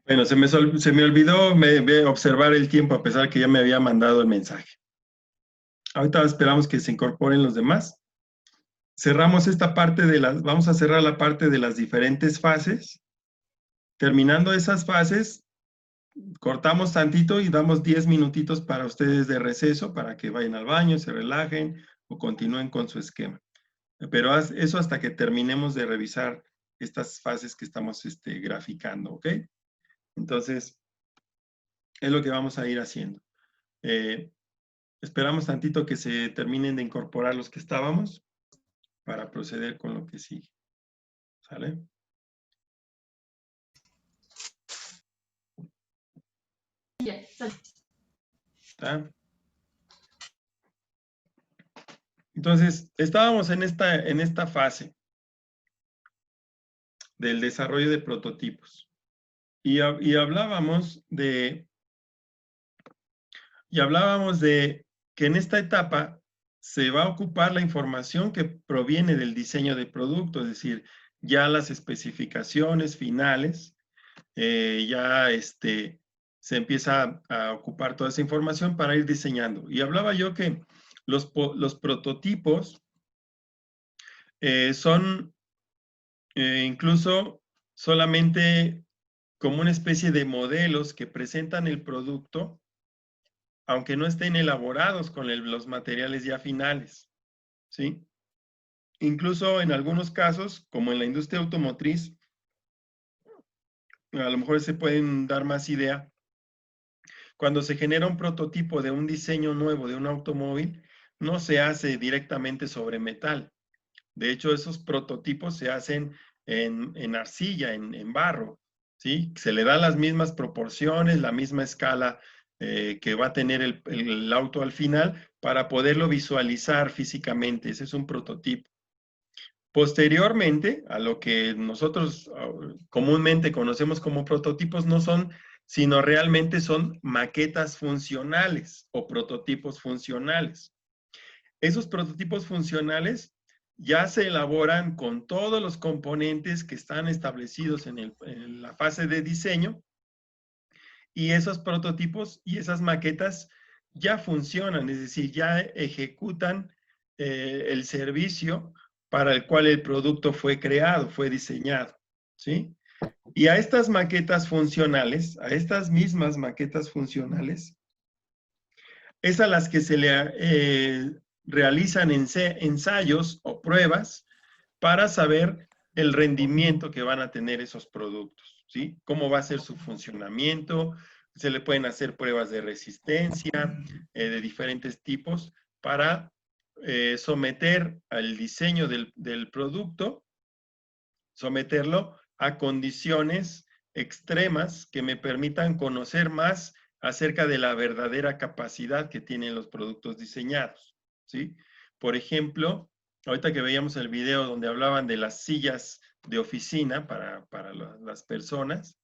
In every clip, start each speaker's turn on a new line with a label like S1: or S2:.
S1: Bueno, se me olvidó observar el tiempo a pesar que ya me había mandado el mensaje. Ahorita esperamos que se incorporen los demás. Cerramos esta parte vamos a cerrar la parte de las diferentes fases. Terminando esas fases, cortamos tantito y damos 10 minutitos para ustedes de receso, para que vayan al baño, se relajen o continúen con su esquema. Pero eso hasta que terminemos de revisar estas fases que estamos graficando, ¿ok? Entonces, es lo que vamos a ir haciendo. Esperamos tantito que se terminen de incorporar los que estábamos para proceder con lo que sigue. ¿Sale? ¿Está? Entonces, estábamos en esta fase del desarrollo de prototipos y hablábamos de que en esta etapa se va a ocupar la información que proviene del diseño de producto, es decir, ya las especificaciones finales, ya se empieza a ocupar toda esa información para ir diseñando. Y hablaba yo que los prototipos son incluso solamente como una especie de modelos que presentan el producto, aunque no estén elaborados con los materiales ya finales, ¿sí? Incluso en algunos casos, como en la industria automotriz, a lo mejor se pueden dar más idea. Cuando se genera un prototipo de un diseño nuevo de un automóvil, no se hace directamente sobre metal. De hecho, esos prototipos se hacen en arcilla, en barro, ¿sí? Se le da las mismas proporciones, la misma escala que va a tener el auto al final para poderlo visualizar físicamente. Ese es un prototipo. Posteriormente, a lo que nosotros comúnmente conocemos como prototipos, no son, sino realmente son maquetas funcionales o prototipos funcionales. Esos prototipos funcionales ya se elaboran con todos los componentes que están establecidos en la fase de diseño, y esos prototipos y esas maquetas ya funcionan, es decir, ya ejecutan el servicio para el cual el producto fue creado, fue diseñado, ¿sí? Y a estas maquetas funcionales, a estas mismas maquetas funcionales, es a las que se le realizan ensayos o pruebas para saber el rendimiento que van a tener esos productos, ¿sí? Cómo va a ser su funcionamiento, se le pueden hacer pruebas de resistencia de diferentes tipos para someter al diseño del producto, someterlo a condiciones extremas que me permitan conocer más acerca de la verdadera capacidad que tienen los productos diseñados, ¿sí? Por ejemplo, ahorita que veíamos el video donde hablaban de las sillas de oficina para las personas,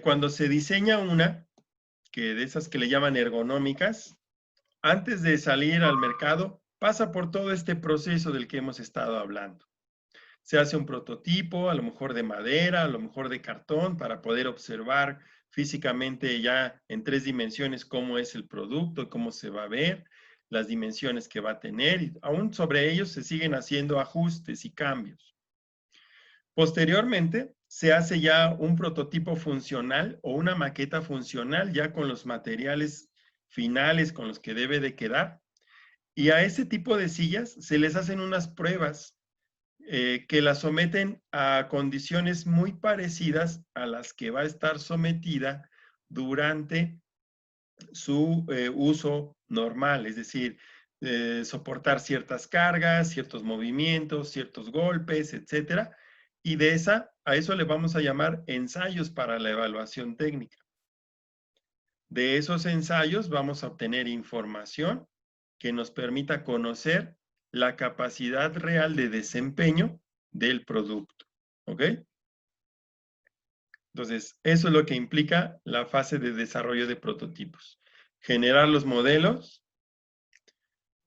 S1: cuando se diseña una, que de esas que le llaman ergonómicas, antes de salir al mercado, pasa por todo este proceso del que hemos estado hablando. Se hace un prototipo, a lo mejor de madera, a lo mejor de cartón, para poder observar físicamente ya en 3 dimensiones cómo es el producto, cómo se va a ver, las dimensiones que va a tener, y aún sobre ellos se siguen haciendo ajustes y cambios. Posteriormente, se hace ya un prototipo funcional o una maqueta funcional ya con los materiales finales con los que debe de quedar. Y a ese tipo de sillas se les hacen unas pruebas que la someten a condiciones muy parecidas a las que va a estar sometida durante su uso normal, es decir, soportar ciertas cargas, ciertos movimientos, ciertos golpes, etcétera. Y a eso le vamos a llamar ensayos para la evaluación técnica. De esos ensayos vamos a obtener información que nos permita conocer la capacidad real de desempeño del producto. ¿Ok? Entonces, eso es lo que implica la fase de desarrollo de prototipos. Generar los modelos,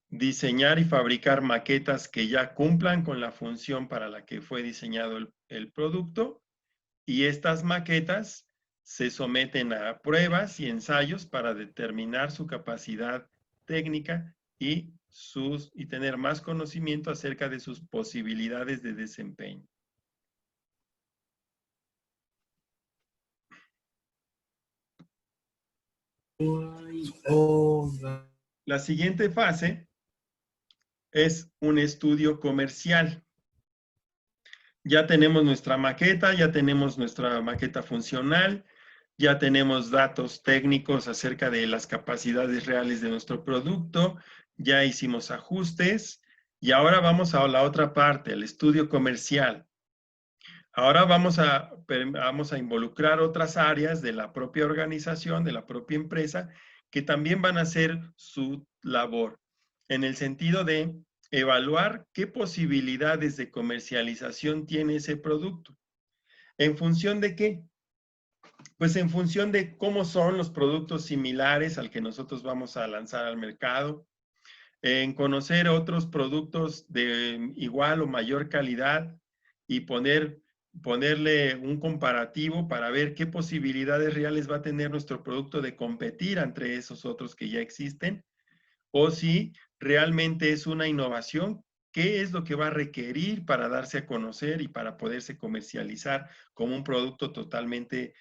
S1: diseñar y fabricar maquetas que ya cumplan con la función para la que fue diseñado el producto Y estas maquetas se someten a pruebas y ensayos para determinar su capacidad técnica y tener más conocimiento acerca de sus posibilidades de desempeño. La siguiente fase es un estudio comercial. Ya tenemos nuestra maqueta, ya tenemos nuestra maqueta funcional, ya tenemos datos técnicos acerca de las capacidades reales de nuestro producto, ya hicimos ajustes y ahora vamos a la otra parte, el estudio comercial. Ahora vamos a involucrar otras áreas de la propia organización, de la propia empresa, que también van a hacer su labor, en el sentido de evaluar qué posibilidades de comercialización tiene ese producto. ¿En función de qué? Pues en función de cómo son los productos similares al que nosotros vamos a lanzar al mercado, en conocer otros productos de igual o mayor calidad y ponerle un comparativo para ver qué posibilidades reales va a tener nuestro producto de competir entre esos otros que ya existen, o si realmente es una innovación, qué es lo que va a requerir para darse a conocer y para poderse comercializar como un producto totalmente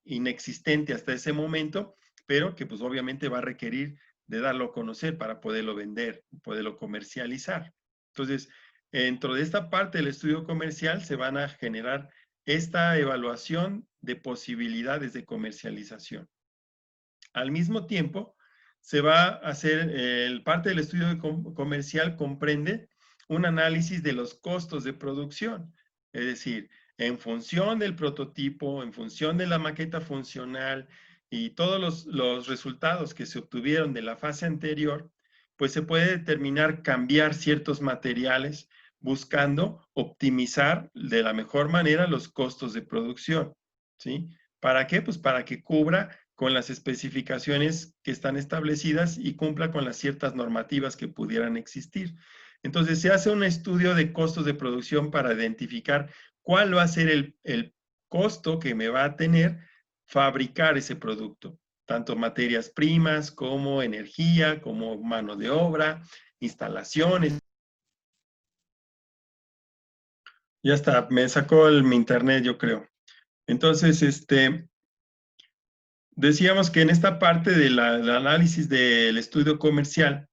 S1: inexistente hasta ese momento, pero que pues obviamente va a requerir de darlo a conocer para poderlo vender, poderlo comercializar. Entonces, dentro de esta parte del estudio comercial se van a generar esta evaluación de posibilidades de comercialización. Al mismo tiempo, se va a hacer, parte del estudio comercial comprende un análisis de los costos de producción, es decir, en función del prototipo, en función de la maqueta funcional y todos los resultados que se obtuvieron de la fase anterior, pues se puede determinar cambiar ciertos materiales buscando optimizar de la mejor manera los costos de producción, ¿sí? ¿Para qué? Pues para que cubra con las especificaciones que están establecidas y cumpla con las ciertas normativas que pudieran existir. Entonces, se hace un estudio de costos de producción para identificar cuál va a ser el costo que me va a tener fabricar ese producto, tanto materias primas como energía, como mano de obra, instalaciones. Ya está, me sacó mi internet, yo creo. Entonces, decíamos que en esta parte del análisis del estudio comercial,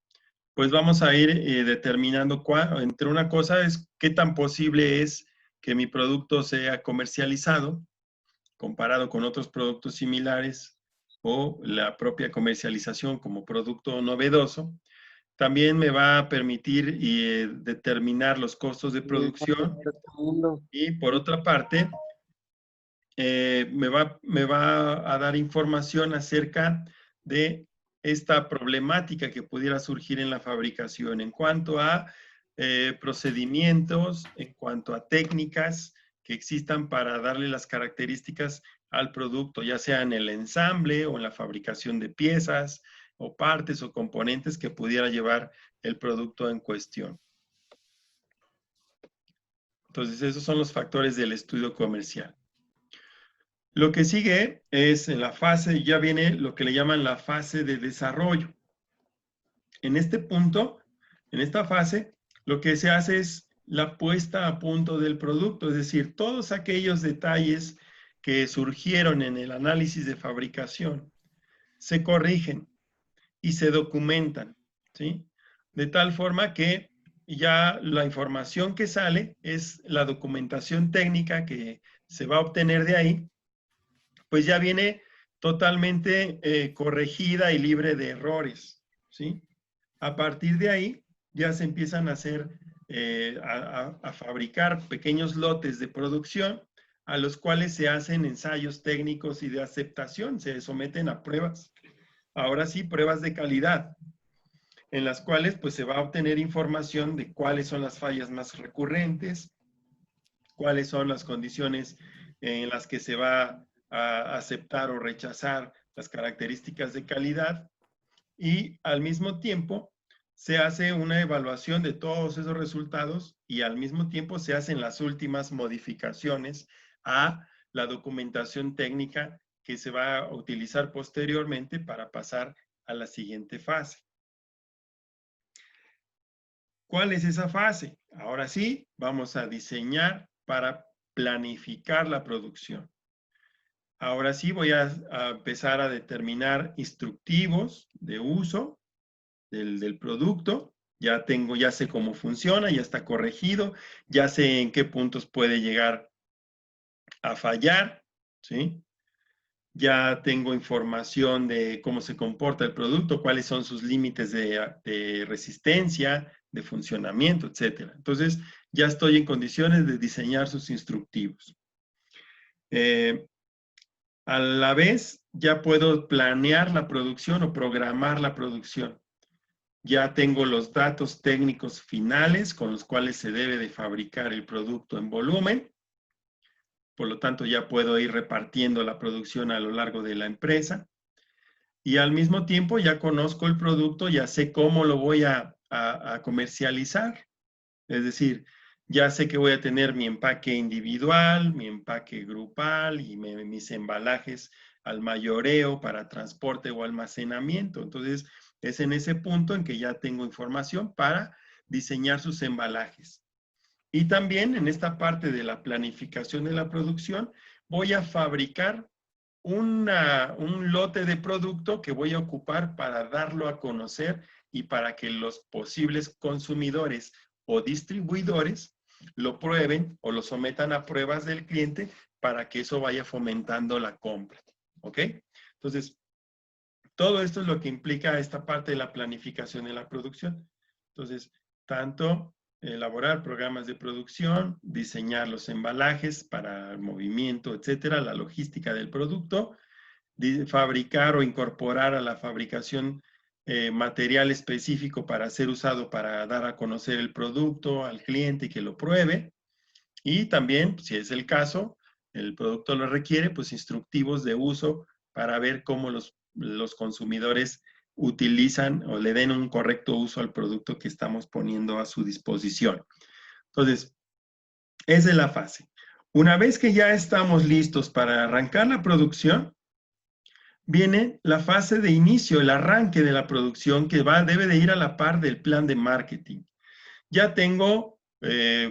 S1: pues vamos a ir determinando entre una cosa es qué tan posible es que mi producto sea comercializado comparado con otros productos similares o la propia comercialización como producto novedoso. También me va a permitir determinar los costos de producción y por otra parte, me va a dar información acerca de esta problemática que pudiera surgir en la fabricación en cuanto a procedimientos, en cuanto a técnicas que existan para darle las características al producto, ya sea en el ensamble o en la fabricación de piezas o partes o componentes que pudiera llevar el producto en cuestión. Entonces, esos son los factores del estudio comercial. Lo que sigue es en la fase, ya viene lo que le llaman la fase de desarrollo. En este punto, en esta fase, lo que se hace es la puesta a punto del producto, es decir, todos aquellos detalles que surgieron en el análisis de fabricación se corrigen y se documentan, ¿sí? De tal forma que ya la información que sale es la documentación técnica que se va a obtener de ahí, pues ya viene totalmente corregida y libre de errores, ¿sí? A partir de ahí ya se empiezan a hacer, a fabricar pequeños lotes de producción a los cuales se hacen ensayos técnicos y de aceptación, se someten a pruebas. Ahora sí, pruebas de calidad, en las cuales pues se va a obtener información de cuáles son las fallas más recurrentes, cuáles son las condiciones en las que se va a aceptar o rechazar las características de calidad y al mismo tiempo se hace una evaluación de todos esos resultados y al mismo tiempo se hacen las últimas modificaciones a la documentación técnica que se va a utilizar posteriormente para pasar a la siguiente fase. ¿Cuál es esa fase? Ahora sí, vamos a diseñar para planificar la producción. Ahora sí voy a empezar a determinar instructivos de uso del producto. Ya sé cómo funciona, ya está corregido, ya sé en qué puntos puede llegar a fallar, ¿sí? Ya tengo información de cómo se comporta el producto, cuáles son sus límites de resistencia, de funcionamiento, etcétera. Entonces, ya estoy en condiciones de diseñar sus instructivos. A la vez, ya puedo planear la producción o programar la producción. Ya tengo los datos técnicos finales con los cuales se debe de fabricar el producto en volumen. Por lo tanto, ya puedo ir repartiendo la producción a lo largo de la empresa. Y al mismo tiempo ya conozco el producto, ya sé cómo lo voy a comercializar. Es decir, ya sé que voy a tener mi empaque individual, mi empaque grupal y mis embalajes al mayoreo para transporte o almacenamiento. Entonces, es en ese punto en que ya tengo información para diseñar sus embalajes. Y también en esta parte de la planificación de la producción, voy a fabricar un lote de producto que voy a ocupar para darlo a conocer y para que los posibles consumidores o distribuidores lo prueben o lo sometan a pruebas del cliente para que eso vaya fomentando la compra. ¿Ok? Entonces, todo esto es lo que implica esta parte de la planificación de la producción. Entonces, tanto elaborar programas de producción, diseñar los embalajes para el movimiento, etcétera, la logística del producto, fabricar o incorporar a la fabricación material específico para ser usado para dar a conocer el producto al cliente y que lo pruebe. Y también, si es el caso, el producto lo requiere, pues instructivos de uso para ver cómo los consumidores utilizan o le den un correcto uso al producto que estamos poniendo a su disposición. Entonces, esa es la fase. Una vez que ya estamos listos para arrancar la producción, viene la fase de inicio, el arranque de la producción que debe de ir a la par del plan de marketing. Ya tengo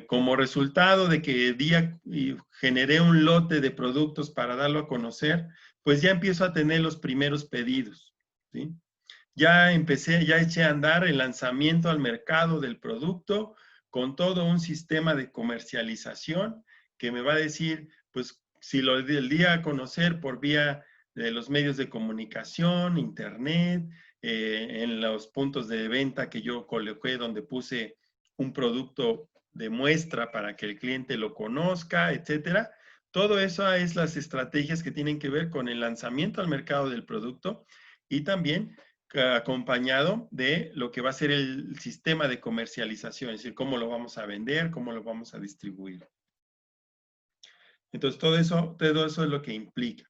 S1: como resultado de que generé un lote de productos para darlo a conocer, pues ya empiezo a tener los primeros pedidos, ¿sí? Ya eché a andar el lanzamiento al mercado del producto con todo un sistema de comercialización que me va a decir, pues, si lo di a conocer por vía de los medios de comunicación, internet, en los puntos de venta que yo coloqué donde puse un producto de muestra para que el cliente lo conozca, etcétera. Todo eso es las estrategias que tienen que ver con el lanzamiento al mercado del producto y también acompañado de lo que va a ser el sistema de comercialización, es decir, cómo lo vamos a vender, cómo lo vamos a distribuir. Entonces, todo eso es lo que implica.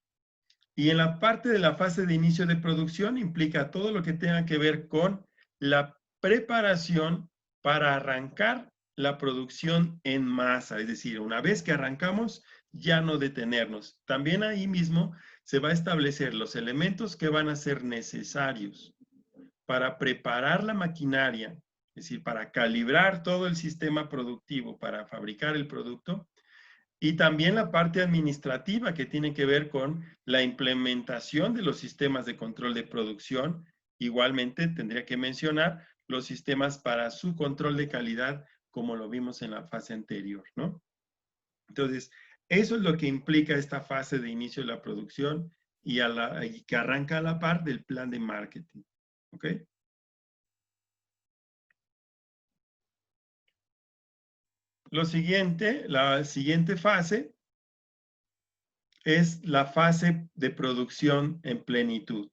S1: Y en la parte de la fase de inicio de producción implica todo lo que tenga que ver con la preparación para arrancar la producción en masa. Es decir, una vez que arrancamos, ya no detenernos. También ahí mismo se va a establecer los elementos que van a ser necesarios para preparar la maquinaria, es decir, para calibrar todo el sistema productivo para fabricar el producto, y también la parte administrativa que tiene que ver con la implementación de los sistemas de control de producción. Igualmente tendría que mencionar los sistemas para su control de calidad, como lo vimos en la fase anterior, ¿no? Entonces, eso es lo que implica esta fase de inicio de la producción y que arranca a la par del plan de marketing, ¿ok? La siguiente fase es la fase de producción en plenitud.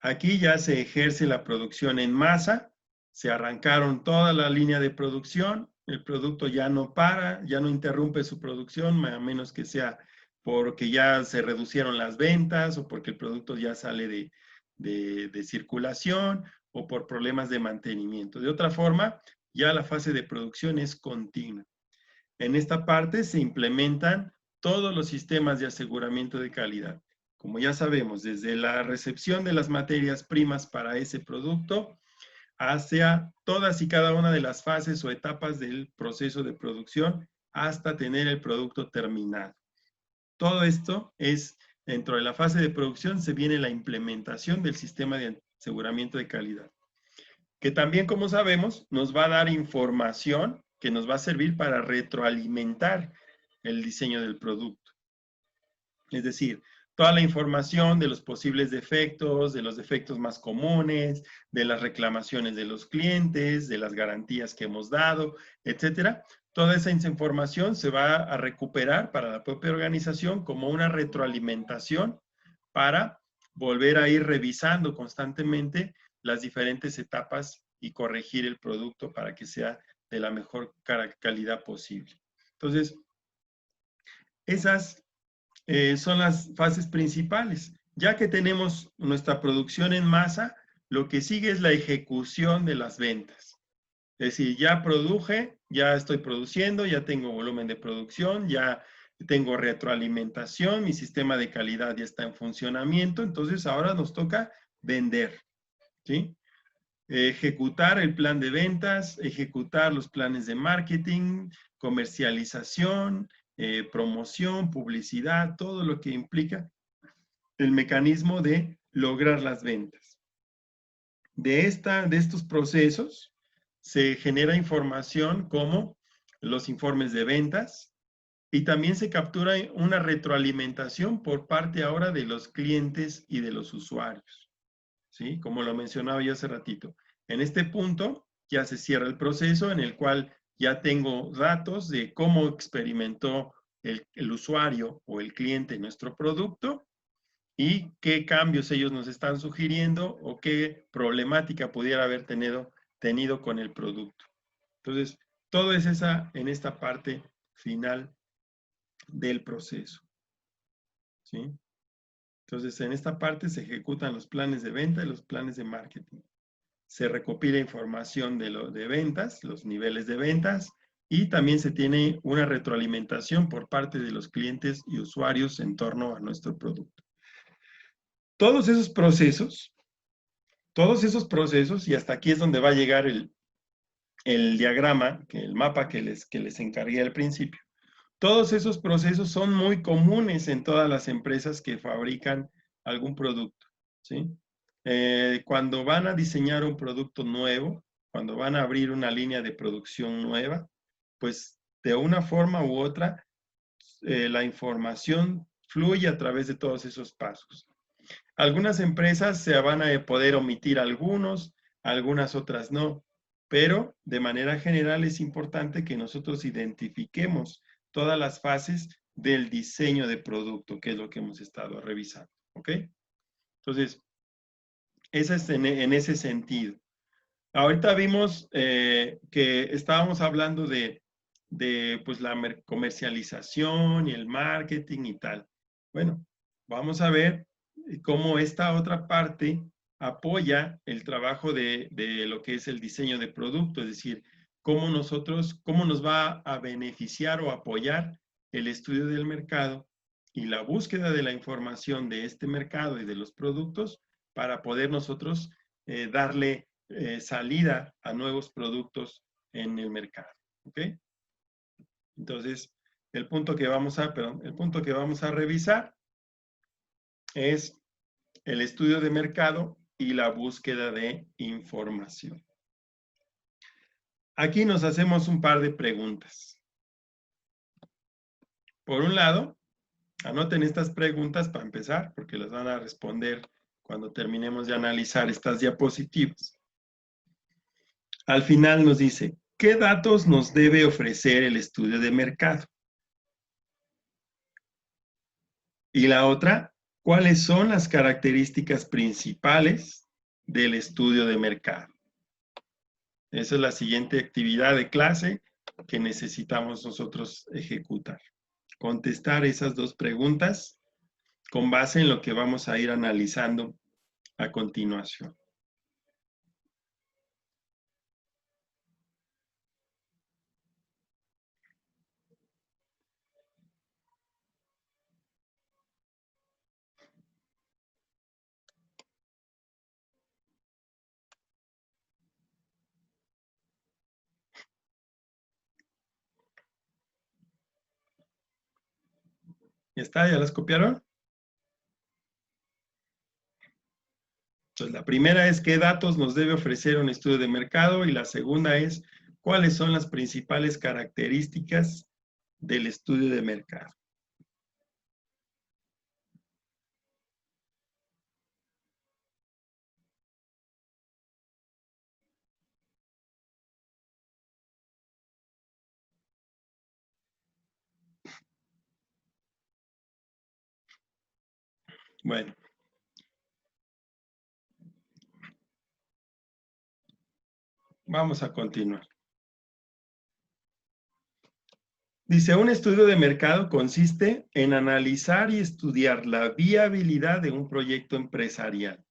S1: Aquí ya se ejerce la producción en masa, se arrancaron toda la línea de producción, el producto ya no para, ya no interrumpe su producción, a menos que sea porque ya se reducieron las ventas o porque el producto ya sale de circulación o por problemas de mantenimiento. De otra forma, ya la fase de producción es continua. En esta parte se implementan todos los sistemas de aseguramiento de calidad. Como ya sabemos, desde la recepción de las materias primas para ese producto hacia todas y cada una de las fases o etapas del proceso de producción hasta tener el producto terminado. Todo esto es, dentro de la fase de producción se viene la implementación del sistema de aseguramiento de calidad, que también, como sabemos, nos va a dar información que nos va a servir para retroalimentar el diseño del producto. Es decir, toda la información de los posibles defectos, de los defectos más comunes, de las reclamaciones de los clientes, de las garantías que hemos dado, etcétera. Toda esa información se va a recuperar para la propia organización como una retroalimentación para volver a ir revisando constantemente las diferentes etapas y corregir el producto para que sea de la mejor calidad posible. Entonces, esas son las fases principales. Ya que tenemos nuestra producción en masa, lo que sigue es la ejecución de las ventas. Es decir, ya produje, ya estoy produciendo, ya tengo volumen de producción, ya tengo retroalimentación, mi sistema de calidad ya está en funcionamiento, entonces ahora nos toca vender, ¿sí? Ejecutar el plan de ventas, ejecutar los planes de marketing, comercialización, promoción, publicidad, todo lo que implica el mecanismo de lograr las ventas. De estos procesos se genera información como los informes de ventas y también se captura una retroalimentación por parte ahora de los clientes y de los usuarios, ¿sí? Como lo mencionaba yo hace ratito. En este punto ya se cierra el proceso en el cual ya tengo datos de cómo experimentó el usuario o el cliente nuestro producto y qué cambios ellos nos están sugiriendo o qué problemática pudiera haber tenido con el producto. Entonces, todo es en esta parte final del proceso, ¿sí? Entonces, en esta parte se ejecutan los planes de venta y los planes de marketing. Se recopila información de ventas, los niveles de ventas, y también se tiene una retroalimentación por parte de los clientes y usuarios en torno a nuestro producto. Todos esos procesos, y hasta aquí es donde va a llegar el diagrama, el mapa que les encargué al principio. Todos esos procesos son muy comunes en todas las empresas que fabrican algún producto, ¿sí? Cuando van a diseñar un producto nuevo, cuando van a abrir una línea de producción nueva, pues de una forma u otra, la información fluye a través de todos esos pasos. Algunas empresas se van a poder omitir algunos, algunas otras no, pero de manera general es importante que nosotros identifiquemos todas las fases del diseño de producto, que es lo que hemos estado revisando, ¿ok? Entonces, esa es en ese sentido. Ahorita vimos que estábamos hablando de pues, la comercialización y el marketing y tal. Bueno, vamos a ver cómo esta otra parte apoya el trabajo de lo que es el diseño de producto, es decir, cómo nos va a beneficiar o apoyar el estudio del mercado y la búsqueda de la información de este mercado y de los productos para poder nosotros darle salida a nuevos productos en el mercado. ¿Ok? Entonces, el punto que vamos a revisar es el estudio de mercado y la búsqueda de información. Aquí nos hacemos un par de preguntas. Por un lado, anoten estas preguntas para empezar, porque las van a responder cuando terminemos de analizar estas diapositivas. Al final nos dice, ¿qué datos nos debe ofrecer el estudio de mercado? Y la otra, ¿cuáles son las características principales del estudio de mercado? Esa es la siguiente actividad de clase que necesitamos nosotros ejecutar. Contestar esas dos preguntas con base en lo que vamos a ir analizando a continuación. ¿Está? ¿Ya las copiaron? Entonces, la primera es qué datos nos debe ofrecer un estudio de mercado y la segunda es cuáles son las principales características del estudio de mercado. Bueno, vamos a continuar. Dice, un estudio de mercado consiste en analizar y estudiar la viabilidad de un proyecto empresarial.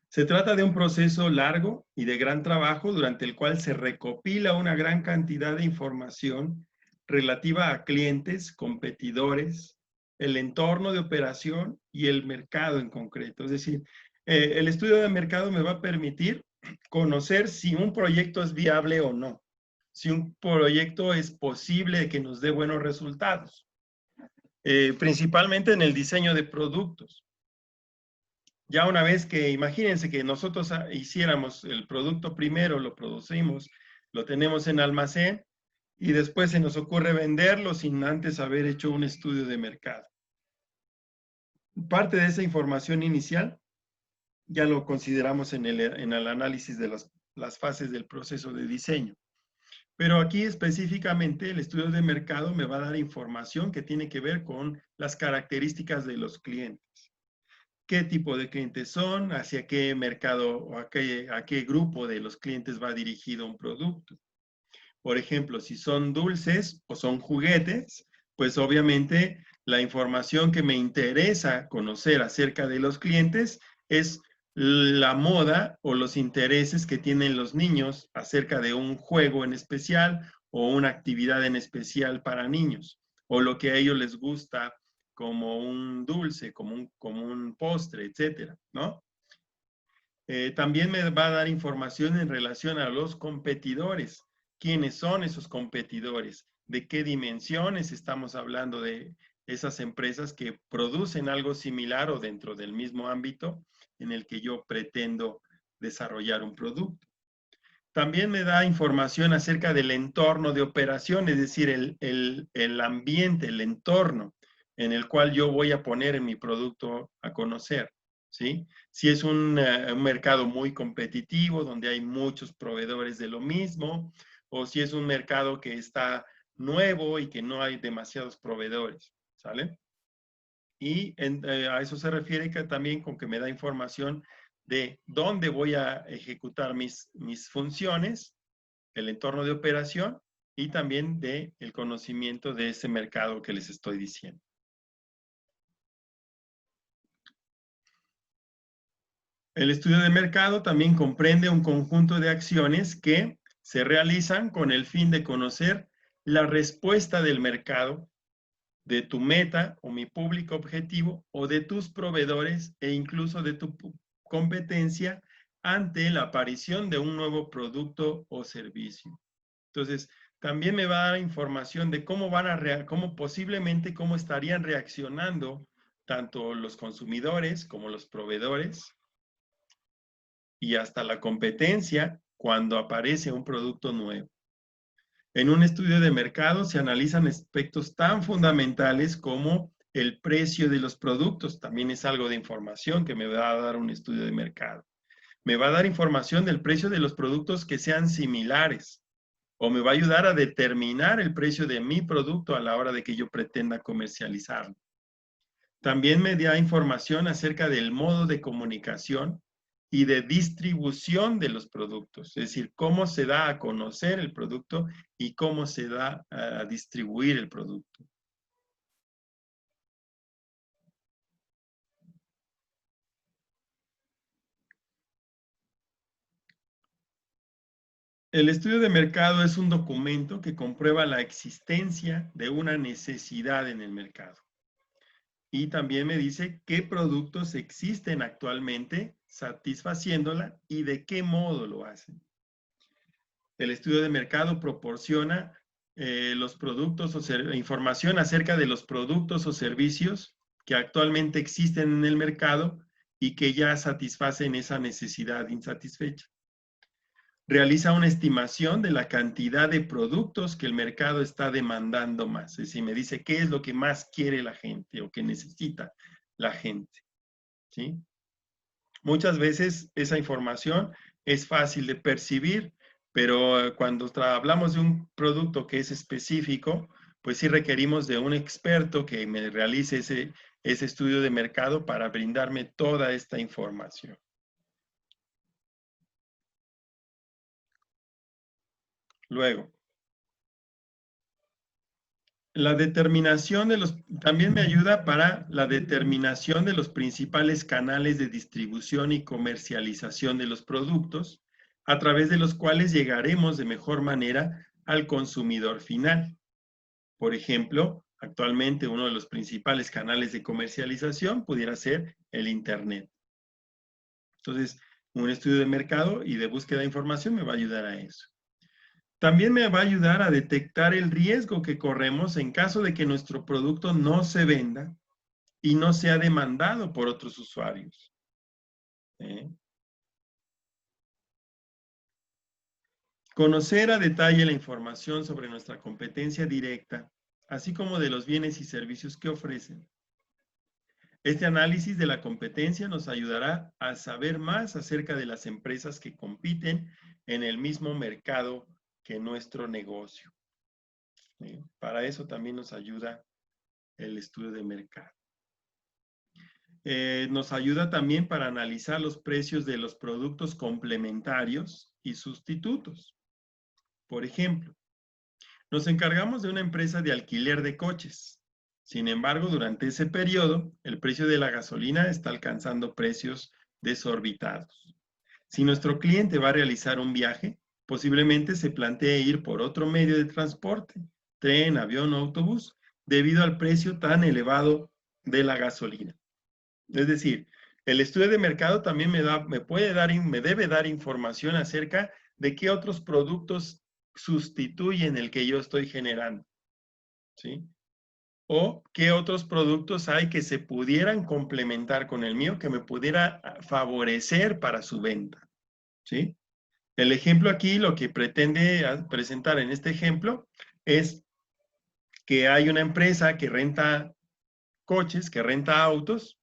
S1: Se trata de un proceso largo y de gran trabajo durante el cual se recopila una gran cantidad de información relativa a clientes, competidores, el entorno de operación y el mercado en concreto. Es decir, el estudio de mercado me va a permitir conocer si un proyecto es viable o no, si un proyecto es posible que nos dé buenos resultados, principalmente en el diseño de productos. Ya una vez que, imagínense que nosotros hiciéramos el producto primero, lo producimos, lo tenemos en almacén y después se nos ocurre venderlo sin antes haber hecho un estudio de mercado. Parte de esa información inicial ya lo consideramos en el análisis de las fases del proceso de diseño. Pero aquí específicamente el estudio de mercado me va a dar información que tiene que ver con las características de los clientes. Qué tipo de clientes son, hacia qué mercado o a qué grupo de los clientes va dirigido un producto. Por ejemplo, si son dulces o son juguetes, pues obviamente la información que me interesa conocer acerca de los clientes es la moda o los intereses que tienen los niños acerca de un juego en especial o una actividad en especial para niños, o lo que a ellos les gusta como un dulce, como un postre, etcétera, ¿no? También me va a dar información en relación a los competidores. ¿Quiénes son esos competidores? ¿De qué dimensiones estamos hablando de esas empresas que producen algo similar o dentro del mismo ámbito en el que yo pretendo desarrollar un producto? También me da información acerca del entorno de operación, es decir, el ambiente, el entorno en el cual yo voy a poner en mi producto a conocer, ¿sí? Si es un mercado muy competitivo, donde hay muchos proveedores de lo mismo, o si es un mercado que está nuevo y que no hay demasiados proveedores, ¿sale? Y a eso se refiere que también con que me da información de dónde voy a ejecutar mis funciones, el entorno de operación y también de el conocimiento de ese mercado que les estoy diciendo. El estudio de mercado también comprende un conjunto de acciones que se realizan con el fin de conocer la respuesta del mercado, de tu meta o mi público objetivo o de tus proveedores e incluso de tu competencia ante la aparición de un nuevo producto o servicio. Entonces, también me va a dar información de cómo cómo estarían reaccionando tanto los consumidores como los proveedores y hasta la competencia cuando aparece un producto nuevo. En un estudio de mercado se analizan aspectos tan fundamentales como el precio de los productos. También es algo de información que me va a dar un estudio de mercado. Me va a dar información del precio de los productos que sean similares o me va a ayudar a determinar el precio de mi producto a la hora de que yo pretenda comercializarlo. También me da información acerca del modo de comunicación y de distribución de los productos, es decir, cómo se da a conocer el producto y cómo se da a distribuir el producto. El estudio de mercado es un documento que comprueba la existencia de una necesidad en el mercado. Y también me dice qué productos existen actualmente satisfaciéndola y de qué modo lo hacen. El estudio de mercado proporciona los productos o información acerca de los productos o servicios que actualmente existen en el mercado y que ya satisfacen esa necesidad insatisfecha. Realiza una estimación de la cantidad de productos que el mercado está demandando más. Es decir, me dice qué es lo que más quiere la gente o que necesita la gente. ¿Sí? Muchas veces esa información es fácil de percibir, pero cuando hablamos de un producto que es específico, pues sí requerimos de un experto que me realice ese estudio de mercado para brindarme toda esta información. Luego, la determinación de también me ayuda para la determinación de los principales canales de distribución y comercialización de los productos, a través de los cuales llegaremos de mejor manera al consumidor final. Por ejemplo, actualmente uno de los principales canales de comercialización pudiera ser el Internet. Entonces, un estudio de mercado y de búsqueda de información me va a ayudar a eso. También me va a ayudar a detectar el riesgo que corremos en caso de que nuestro producto no se venda y no sea demandado por otros usuarios. Conocer a detalle la información sobre nuestra competencia directa, así como de los bienes y servicios que ofrecen. Este análisis de la competencia nos ayudará a saber más acerca de las empresas que compiten en el mismo mercado que nuestro negocio. Para eso también nos ayuda el estudio de mercado. Nos ayuda también para analizar los precios de los productos complementarios y sustitutos. Por ejemplo, nos encargamos de una empresa de alquiler de coches. Sin embargo, durante ese periodo, el precio de la gasolina está alcanzando precios desorbitados. Si nuestro cliente va a realizar un viaje, posiblemente se plantee ir por otro medio de transporte, tren, avión o autobús, debido al precio tan elevado de la gasolina. Es decir, el estudio de mercado también me debe dar información acerca de qué otros productos sustituyen el que yo estoy generando, ¿sí? O qué otros productos hay que se pudieran complementar con el mío, que me pudiera favorecer para su venta, ¿sí? El ejemplo aquí, lo que pretende presentar en este ejemplo, es que hay una empresa que renta coches, que renta autos,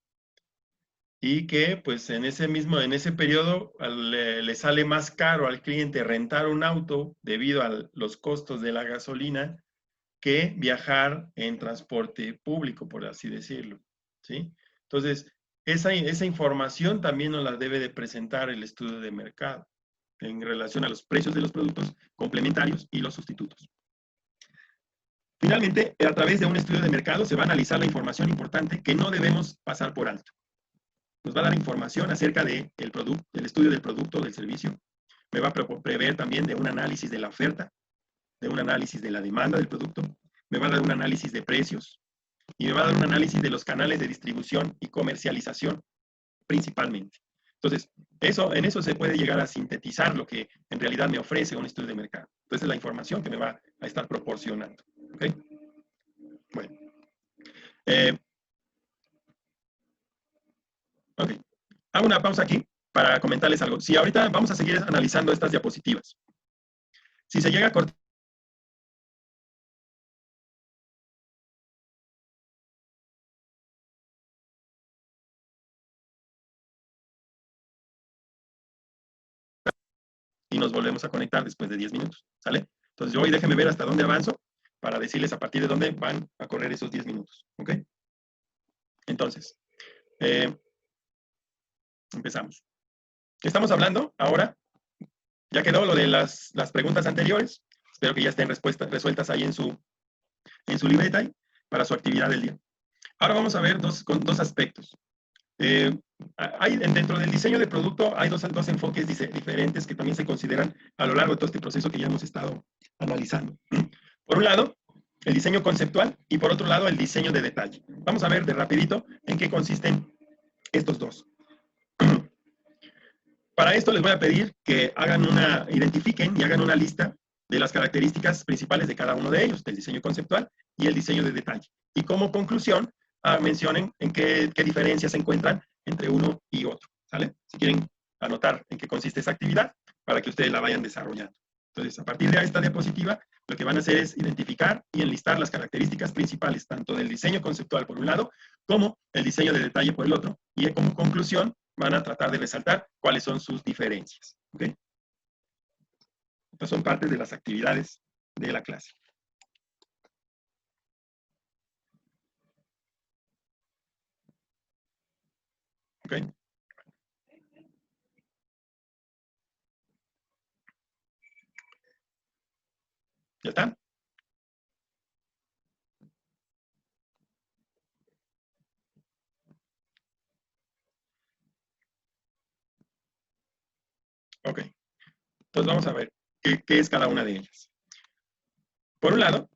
S1: y que pues en ese periodo le sale más caro al cliente rentar un auto debido a los costos de la gasolina que viajar en transporte público, por así decirlo, ¿sí? Entonces, esa información también nos la debe de presentar el estudio de mercado en relación a los precios de los productos complementarios y los sustitutos. Finalmente, a través de un estudio de mercado se va a analizar la información importante que no debemos pasar por alto. Nos va a dar información acerca del estudio del producto o del servicio. Me va a prever también de un análisis de la oferta, de un análisis de la demanda del producto. Me va a dar un análisis de precios y me va a dar un análisis de los canales de distribución y comercialización principalmente. Entonces, en eso se puede llegar a sintetizar lo que en realidad me ofrece un estudio de mercado. Entonces, es la información que me va a estar proporcionando. ¿Okay? Bueno. Ok. Hago una pausa aquí para comentarles algo. Si ahorita vamos a seguir analizando estas diapositivas. Si se llega a cortar y nos volvemos a conectar después de 10 minutos, ¿sale? Entonces yo hoy déjenme ver hasta dónde avanzo para decirles a partir de dónde van a correr esos 10 minutos, ¿ok? Entonces, empezamos. Estamos hablando ahora, ya quedó lo de las preguntas anteriores, espero que ya estén resueltas ahí en su libreta para su actividad del día. Ahora vamos a ver dos aspectos. Dentro del diseño de producto hay dos enfoques diferentes que también se consideran a lo largo de todo este proceso que ya hemos estado analizando. Por un lado, el diseño conceptual y por otro lado, el diseño de detalle. Vamos a ver de rapidito en qué consisten estos dos. Para esto les voy a pedir que identifiquen y hagan una lista de las características principales de cada uno de ellos, del diseño conceptual y el diseño de detalle. Y como conclusión, mencionen en qué diferencias se encuentran entre uno y otro, ¿sale? Si quieren anotar en qué consiste esa actividad para que ustedes la vayan desarrollando. Entonces, a partir de esta diapositiva, lo que van a hacer es identificar y enlistar las características principales, tanto del diseño conceptual por un lado, como el diseño de detalle por el otro, y como conclusión van a tratar de resaltar cuáles son sus diferencias. ¿Ok? Estas son parte de las actividades de la clase. ¿Ok? ¿Ya está? Ok. Entonces vamos a ver qué es cada una de ellas. Por un lado,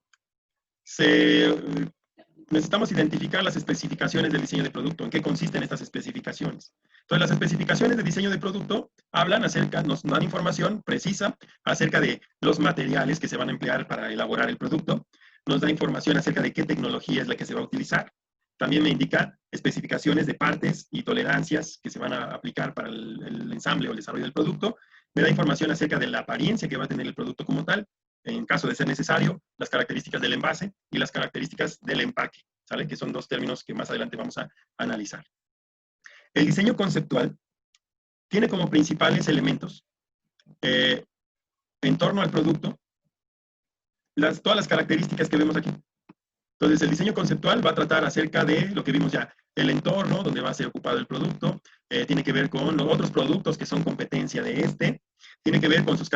S1: necesitamos identificar las especificaciones del diseño de producto, en qué consisten estas especificaciones. Entonces, las especificaciones de diseño de producto nos dan información precisa acerca de los materiales que se van a emplear para elaborar el producto, nos da información acerca de qué tecnología es la que se va a utilizar, también me indica especificaciones de partes y tolerancias que se van a aplicar para el ensamble o el desarrollo del producto, me da información acerca de la apariencia que va a tener el producto como tal, en caso de ser necesario, las características del envase y las características del empaque, ¿sale? Que son dos términos que más adelante vamos a analizar. El diseño conceptual tiene como principales elementos en torno al producto todas las características que vemos aquí. Entonces, el diseño conceptual va a tratar acerca de lo que vimos ya, el entorno donde va a ser ocupado el producto, tiene que ver con los otros productos que son competencia de este, tiene que ver con las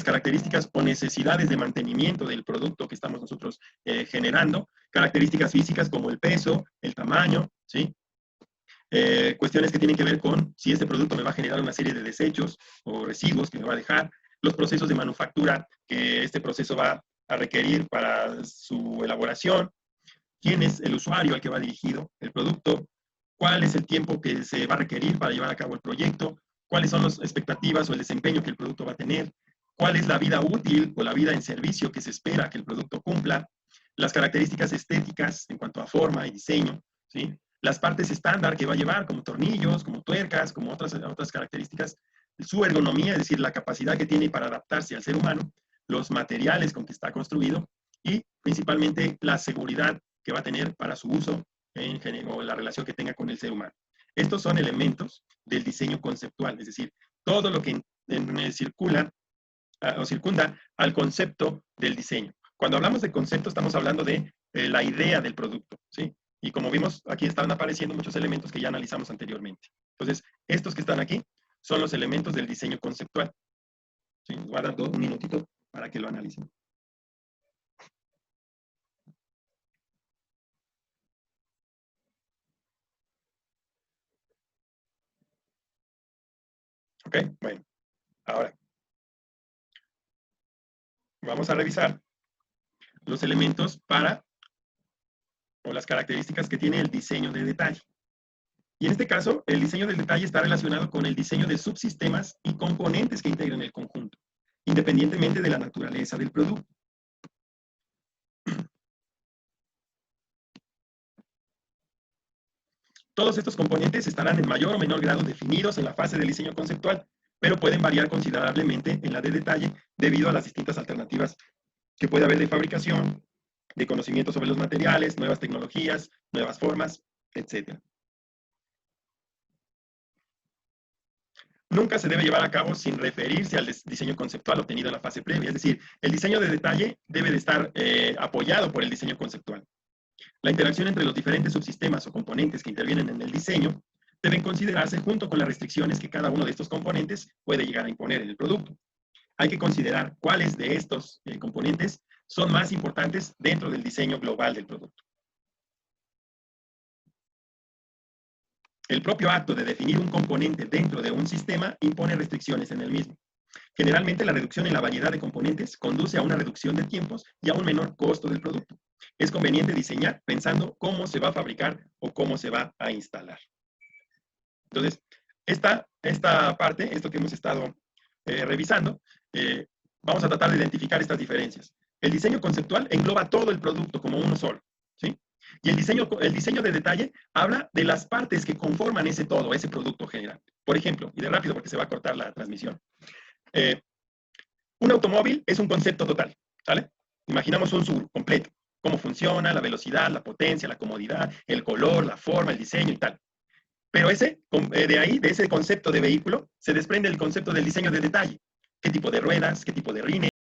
S1: características o necesidades de mantenimiento del producto que estamos nosotros generando, características físicas como el peso, el tamaño, ¿sí? Cuestiones que tienen que ver con si este producto me va a generar una serie de desechos o residuos que me va a dejar, los procesos de manufactura que este proceso va a requerir para su elaboración, quién es el usuario al que va dirigido el producto, cuál es el tiempo que se va a requerir para llevar a cabo el proyecto, cuáles son las expectativas o el desempeño que el producto va a tener, cuál es la vida útil o la vida en servicio que se espera que el producto cumpla, las características estéticas en cuanto a forma y diseño, ¿sí? Las partes estándar que va a llevar, como tornillos, como tuercas, como otras características, su ergonomía, es decir, la capacidad que tiene para adaptarse al ser humano, los materiales con que está construido y principalmente la seguridad que va a tener para su uso o la relación que tenga con el ser humano. Estos son elementos del diseño conceptual, es decir, todo lo que circula o circunda al concepto del diseño. Cuando hablamos de concepto, estamos hablando de la idea del producto, ¿sí? Y como vimos, aquí están apareciendo muchos elementos que ya analizamos anteriormente. Entonces, estos que están aquí son los elementos del diseño conceptual. ¿Sí? Nos va a dar un minutito para que lo analicen. ¿Ok? Bueno, ahora vamos a revisar los elementos o las características que tiene el diseño de detalle. Y en este caso, el diseño del detalle está relacionado con el diseño de subsistemas y componentes que integran el conjunto, independientemente de la naturaleza del producto. Todos estos componentes estarán en mayor o menor grado definidos en la fase del diseño conceptual, pero pueden variar considerablemente en la de detalle debido a las distintas alternativas que puede haber de fabricación, de conocimiento sobre los materiales, nuevas tecnologías, nuevas formas, etc. Nunca se debe llevar a cabo sin referirse al diseño conceptual obtenido en la fase previa. Es decir, el diseño de detalle debe de estar apoyado por el diseño conceptual. La interacción entre los diferentes subsistemas o componentes que intervienen en el diseño deben considerarse junto con las restricciones que cada uno de estos componentes puede llegar a imponer en el producto. Hay que considerar cuáles de estos componentes son más importantes dentro del diseño global del producto. El propio acto de definir un componente dentro de un sistema impone restricciones en el mismo. Generalmente, la reducción en la variedad de componentes conduce a una reducción de tiempos y a un menor costo del producto. Es conveniente diseñar pensando cómo se va a fabricar o cómo se va a instalar. Entonces, esta parte, esto que hemos estado revisando, Vamos a tratar de identificar estas diferencias. El diseño conceptual engloba todo el producto como uno solo, ¿sí? Y el diseño de detalle habla de las partes que conforman ese todo, ese producto general. Por ejemplo, y de rápido porque se va a cortar la transmisión, eh, un automóvil es un concepto total, ¿sale? Imaginamos un Subaru completo, cómo funciona, la velocidad, la potencia, la comodidad, el color, la forma, el diseño y tal. Pero de ahí, de ese concepto de vehículo, se desprende el concepto del diseño de detalle. ¿Qué tipo de ruedas? ¿Qué tipo de rines?